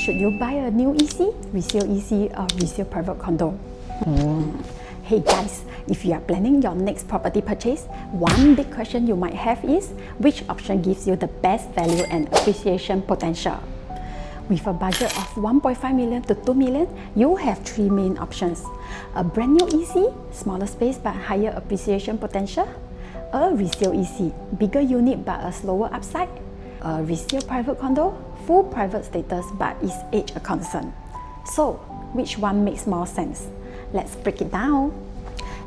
Should you buy a new EC, resale EC, or resale private condo? Hey guys, if you are planning your next property purchase, one big question you might have is, which option gives you the best value and appreciation potential? With a budget of 1.5 million to 2 million, you have three main options. A brand new EC, smaller space but higher appreciation potential. A resale EC, bigger unit but a slower upside. A resale private condo, full private status but is age a concern. So, which one makes more sense? Let's break it down.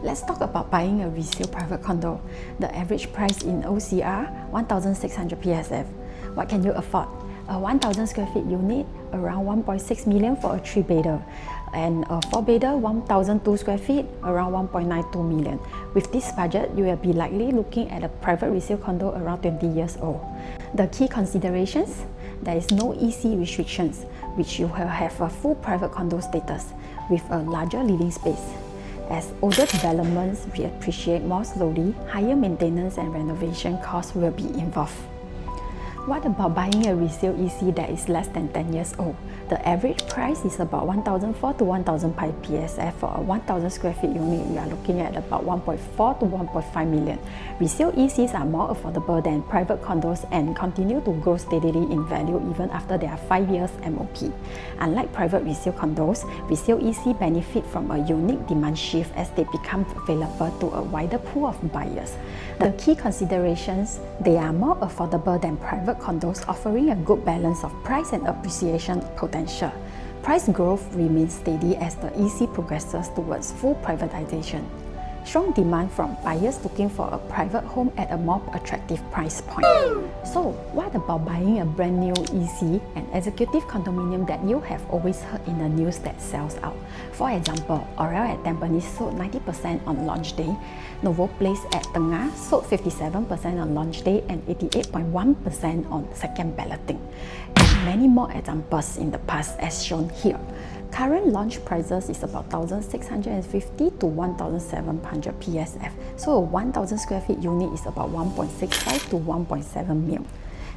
Let's talk about buying a resale private condo. The average price in OCR, 1,600 PSF. What can you afford? A 1,000 square feet unit, around 1.6 million for a 3-bedder, and a 4-bedder, 1,002 square feet, around 1.92 million. With this budget, you will be likely looking at a private resale condo around 20 years old. The key considerations: there is no EC restrictions, which you will have a full private condo status with a larger living space. As older developments appreciate more slowly, higher maintenance and renovation costs will be involved. What about buying a resale EC that is less than 10 years old? The average price is about 1,004 to 1,005 PSF. For a 1,000 square feet unit, we are looking at about 1.4 to 1.5 million. Resale ECs are more affordable than private condos and continue to grow steadily in value even after their 5 years MOP. Unlike private resale condos, resale EC benefit from a unique demand shift as they become available to a wider pool of buyers. The key considerations: they are more affordable than private condos, offering a good balance of price and appreciation potential. Price growth remains steady as the EC progresses towards full privatization. Strong demand from buyers looking for a private home at a more attractive price point. So, what about buying a brand new EC, an executive condominium that you have always heard in the news that sells out? For example, Resale at Tampines sold 90% on launch day, Novo Place at Tengah sold 57% on launch day and 88.1% on second balloting. And many more examples in the past as shown here. Current launch prices is about 1,650 to 1,700 PSF, so a 1,000 square feet unit is about 1.65 to 1.7 mil.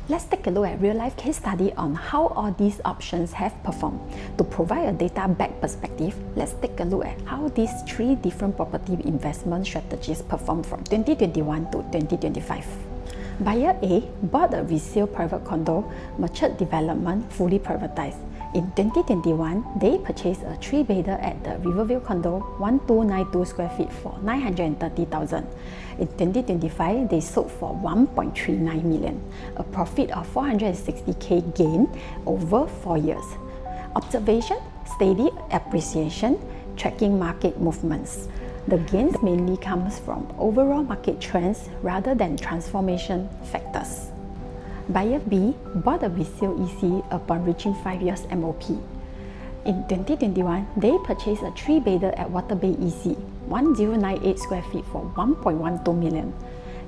Let's take a look at real-life case study on how all these options have performed. To provide a data-backed perspective, let's take a look at how these three different property investment strategies performed from 2021 to 2025. Buyer A bought a resale private condo, matured development, fully privatized. In 2021, they purchased a 3-bedder at the Riverview Condo, 1,292 square feet for 930,000. In 2025, they sold for 1.39 million, a profit of 460k gain over 4 years. Observation: steady appreciation, tracking market movements. The gains mainly comes from overall market trends rather than transformation factors. Buyer B bought a resale EC upon reaching 5 years MOP. In 2021, they purchased a 3-bedder at Water Bay EC, 1,098 square feet for 1.12 million.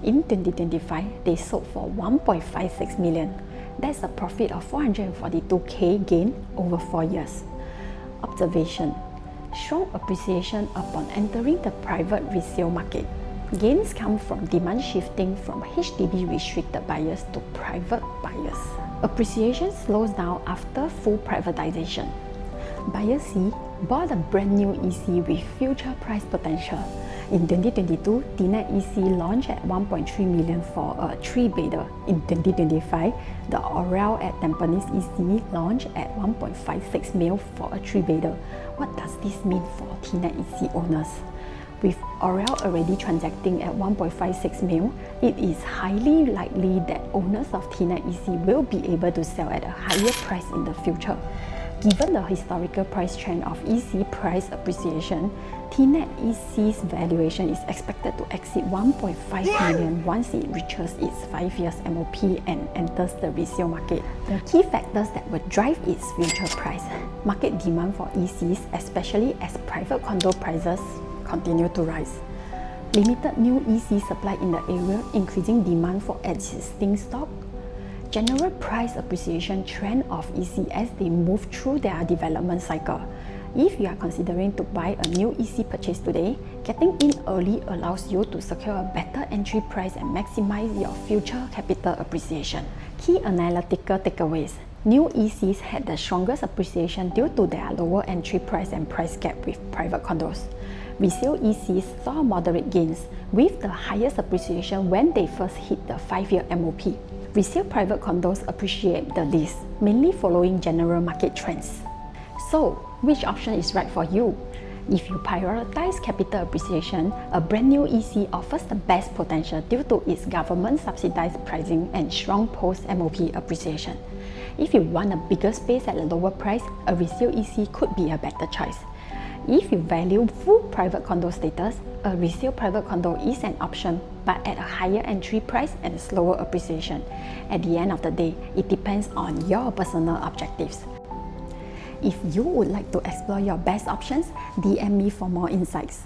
In 2025, they sold for 1.56 million. That's a profit of 442k gain over 4 years. Observation: strong appreciation upon entering the private resale market. Gains come from demand shifting from HDB restricted buyers to private buyers. Appreciation slows down after full privatization. Buyer C bought a brand new EC with future price potential. In 2022, TNET EC launched at 1.3 million for a 3-bedder. In 2025, the Resale at Tampines EC launched at 1.56 mil for a 3-bedder. What does this mean for TNET EC owners? With Resale already transacting at 1.56 mil, it is highly likely that owners of TNET EC will be able to sell at a higher price in the future. Given the historical price trend of EC price appreciation, TNET EC's valuation is expected to exceed 1.5 million once it reaches its 5 years MOP and enters the resale market. The key factors that will drive its future price: market demand for ECs, especially as private condo prices continue to rise. Limited new EC supply in the area, increasing demand for existing stock. General price appreciation trend of EC as they move through their development cycle. If you are considering to buy a new EC purchase today, getting in early allows you to secure a better entry price and maximize your future capital appreciation. Key analytical takeaways: New ECs had the strongest appreciation due to their lower entry price and price gap with private condos. Resale ECs saw moderate gains, with the highest appreciation when they first hit the 5-year MOP. Resale private condos appreciate the least, mainly following general market trends. So, which option is right for you? If you prioritize capital appreciation, a brand new EC offers the best potential due to its government-subsidized pricing and strong post-MOP appreciation. If you want a bigger space at a lower price, a resale EC could be a better choice. If you value full private condo status, a resale private condo is an option, but at a higher entry price and slower appreciation. At the end of the day, it depends on your personal objectives. If you would like to explore your best options, DM me for more insights.